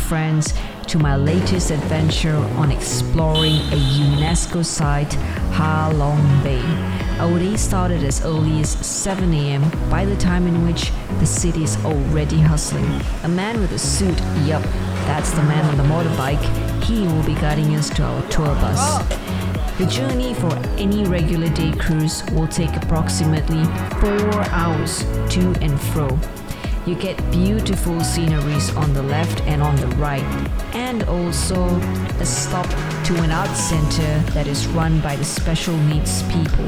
friends to my latest adventure on exploring a UNESCO site, Halong Bay. Our day started as early as 7 a.m. by the time in which the city is already hustling. A man with a suit, yup, that's the man on the motorbike. He will be guiding us to our tour bus. The journey for any regular day cruise will take approximately 4 hours to and fro. You get beautiful sceneries on the left and on the right, and also a stop to an art center that is run by the special needs people.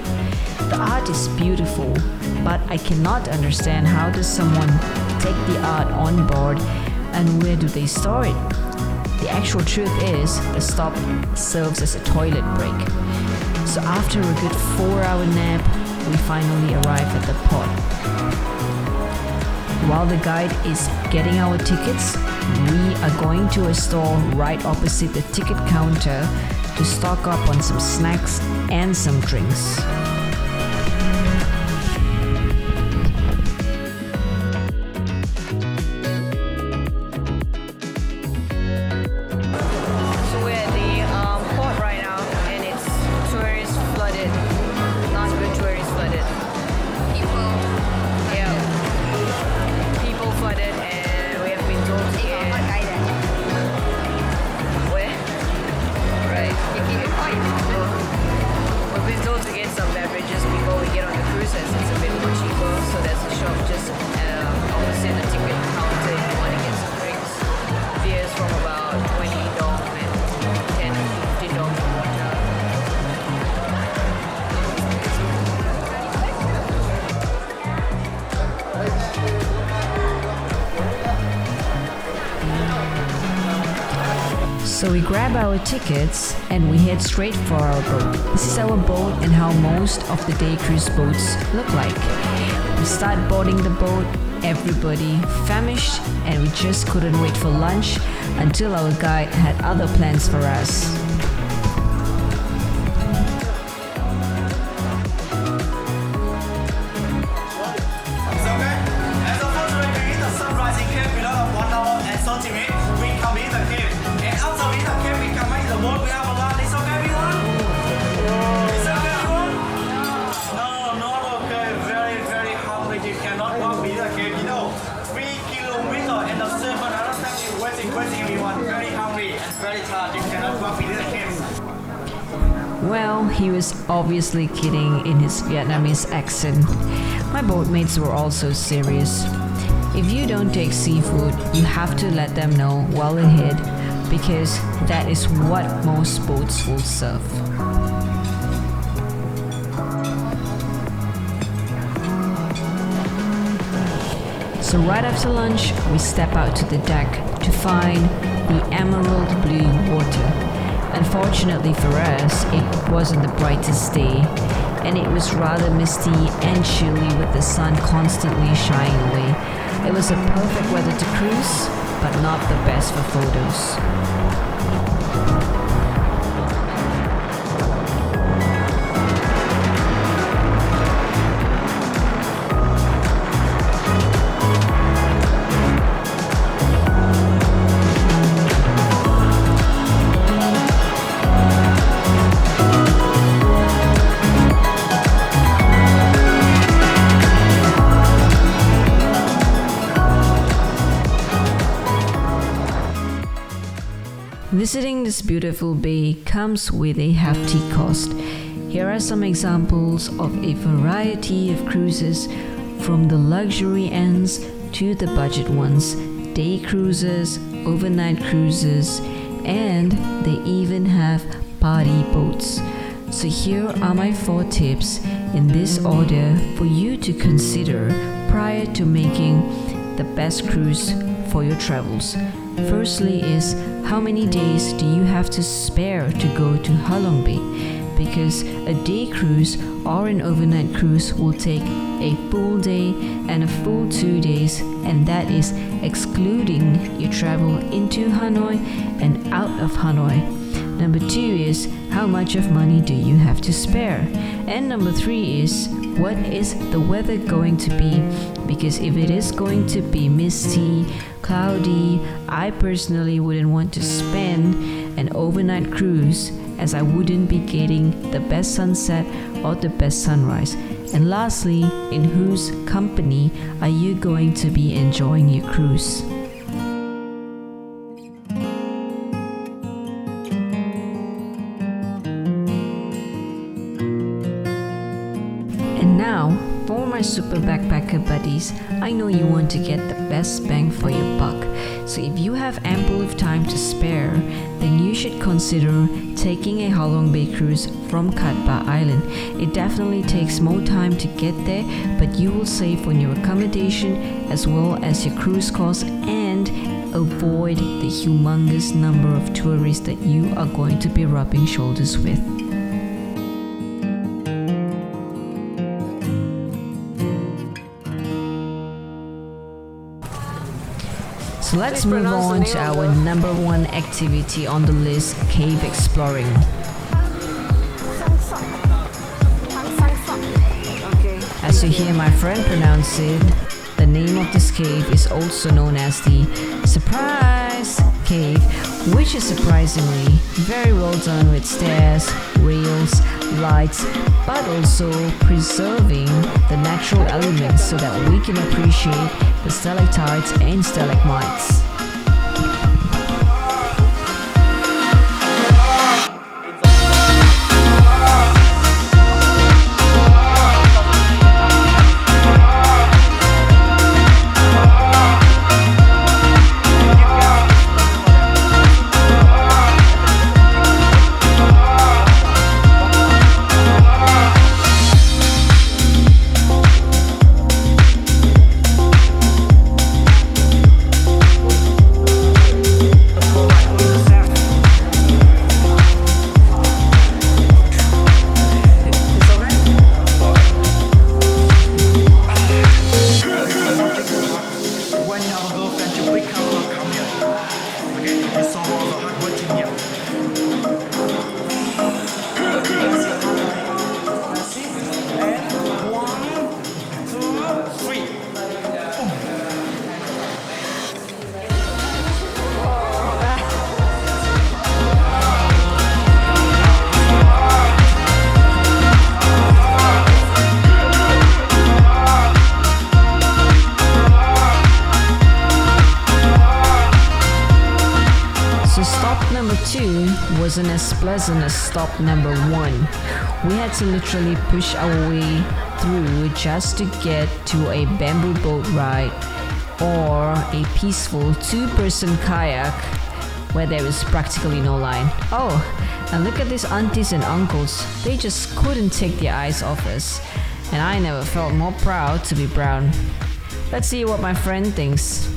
The art is beautiful, but I cannot understand how does someone take the art on board and where do they store it? The actual truth is, the stop serves as a toilet break. So after a good 4-hour nap, we finally arrive at the port. While the guide is getting our tickets, we are going to a store right opposite the ticket counter to stock up on some snacks and some drinks. So we grab our tickets and we head straight for our boat. This is our boat and how most of the day cruise boats look like. We start boarding the boat, everybody famished, and we just couldn't wait for lunch until our guide had other plans for us. Well, he was obviously kidding in his Vietnamese accent. My boatmates were also serious. If you don't take seafood, you have to let them know well ahead because that is what most boats will serve. So right after lunch, we step out to the deck to find the emerald blue water. Unfortunately for us, it wasn't the brightest day, and it was rather misty and chilly with the sun constantly shining away. It was a perfect weather to cruise, but not the best for photos. Visiting this beautiful bay comes with a hefty cost. Here are some examples of a variety of cruises, from the luxury ends to the budget ones, day cruises, overnight cruises, and they even have party boats. So here are my 4 tips in this order for you to consider prior to making the best cruise for your travels. Firstly is, how many days do you have to spare to go to Halong Bay? Because a day cruise or an overnight cruise will take a full day and a full 2 days, and that is excluding your travel into Hanoi and out of Hanoi. Number 2 is how much of money do you have to spare? And number 3 is what is the weather going to be? Because if it is going to be misty, cloudy, I personally wouldn't want to spend an overnight cruise, as I wouldn't be getting the best sunset or the best sunrise. And lastly, in whose company are you going to be enjoying your cruise? And now, for my super backpacker buddies, I know you want to get the best bang for your buck. So if you have ample of time to spare, then you should consider taking a Halong Bay cruise from Katba Island. It definitely takes more time to get there, but you will save on your accommodation as well as your cruise costs and avoid the humongous number of tourists that you are going to be rubbing shoulders with. So let's move on to our number 1 activity on the list, cave exploring. As you hear my friend pronounce it, the name of this cave is also known as the Surprise Cave, which is surprisingly very well done with stairs, rails, lights, but also preserving the natural elements so that we can appreciate the stalactites and stalagmites. Number 2 wasn't as pleasant as stop number 1. We had to literally push our way through just to get to a bamboo boat ride or a peaceful 2-person kayak where there is practically no line. Oh, and look at these aunties and uncles. They just couldn't take their eyes off us. And I never felt more proud to be brown. Let's see what my friend thinks.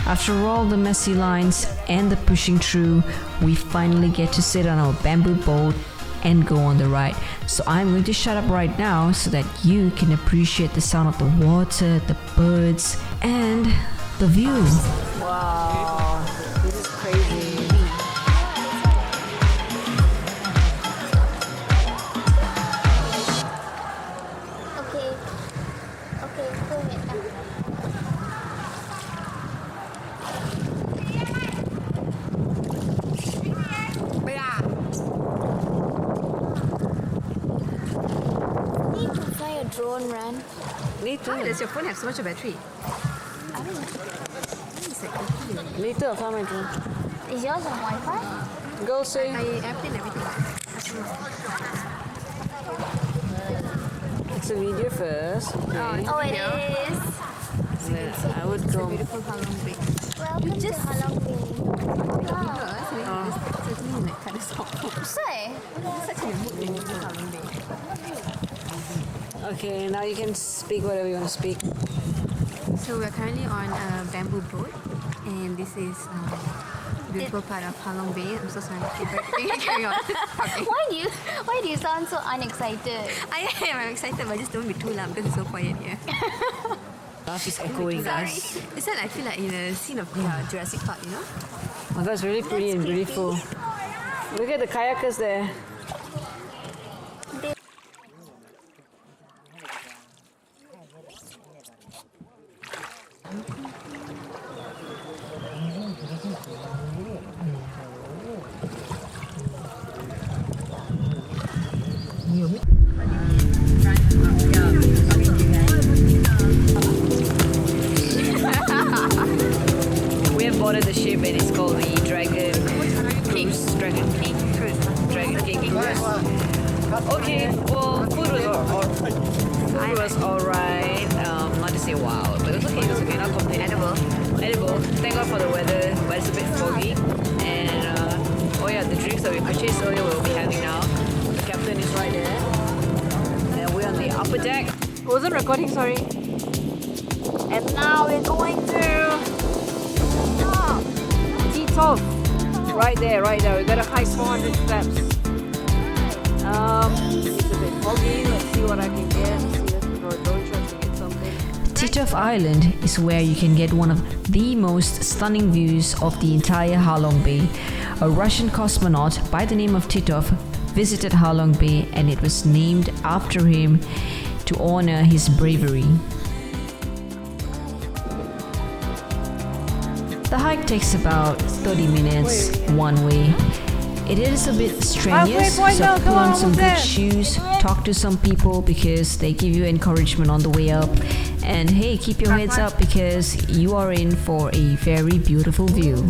After all the messy lines and the pushing through, we finally get to sit on our bamboo boat and go on the ride. So I'm going to shut up right now so that you can appreciate the sound of the water, the birds, and the view. Wow, this is crazy. Drone run. Need to. How does your phone have so much battery? I don't know. It's like Later, I'll find my drink. is yours on Wi-Fi? Go say. Airplane everything. It's a video first. Okay. Oh, it is. And then I would go. Beautiful Halong Bay. Welcome to Halong Bay. Okay, now you can speak whatever you want to speak. So we're currently on a bamboo boat, and this is beautiful part of Halong Bay. I'm so sorry. Carry on. Okay. Why do you sound so unexcited? I'm excited, but just don't be too loud because it's so quiet here. Laugh is echoing us. It's like I feel like in a scene of Jurassic Park, you know? Oh, that's really pretty and beautiful. Look at the kayakers there. We have boarded the ship and it's called the Dragon Cruise. Dragon King Cruise. Dragon King Cruise. Okay, well, food was alright. Not to say wow, but it's okay, not complaining. Edible. Thank God for the weather, but it's a bit foggy. And oh yeah, the drinks that we purchased earlier we'll be having now. The captain is right there. And we're on the upper deck. I wasn't recording, sorry. And now we're going to T-top. Right there. We gotta hike 400 steps. It's a bit foggy. Let's see what I can get. Let's go a drone shot to get something. Titov Island is where you can get one of the most stunning views of the entire Halong Bay. A Russian cosmonaut by the name of Titov visited Halong Bay, and it was named after him to honor his bravery. The hike takes about 30 minutes one way. It is a bit strenuous, so put on some good shoes, talk to some people because they give you encouragement on the way up, and hey, keep your heads up because you are in for a very beautiful view.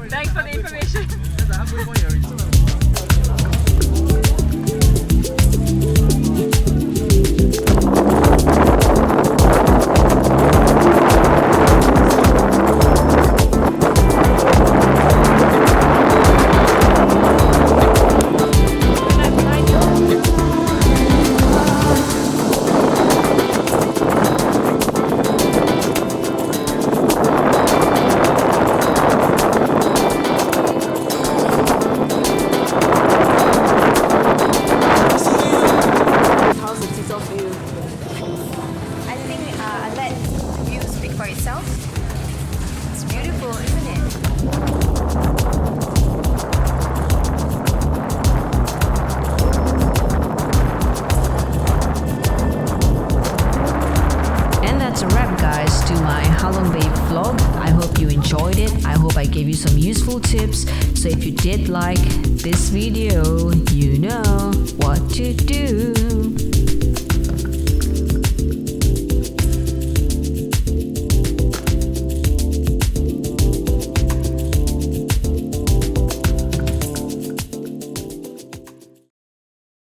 Thanks for the information. I think I let the view speak for itself. It's beautiful, isn't it? And that's a wrap, guys, to my Halong Bay vlog. I hope you enjoyed it. I hope I gave you some useful tips. So if you did like this video, you know,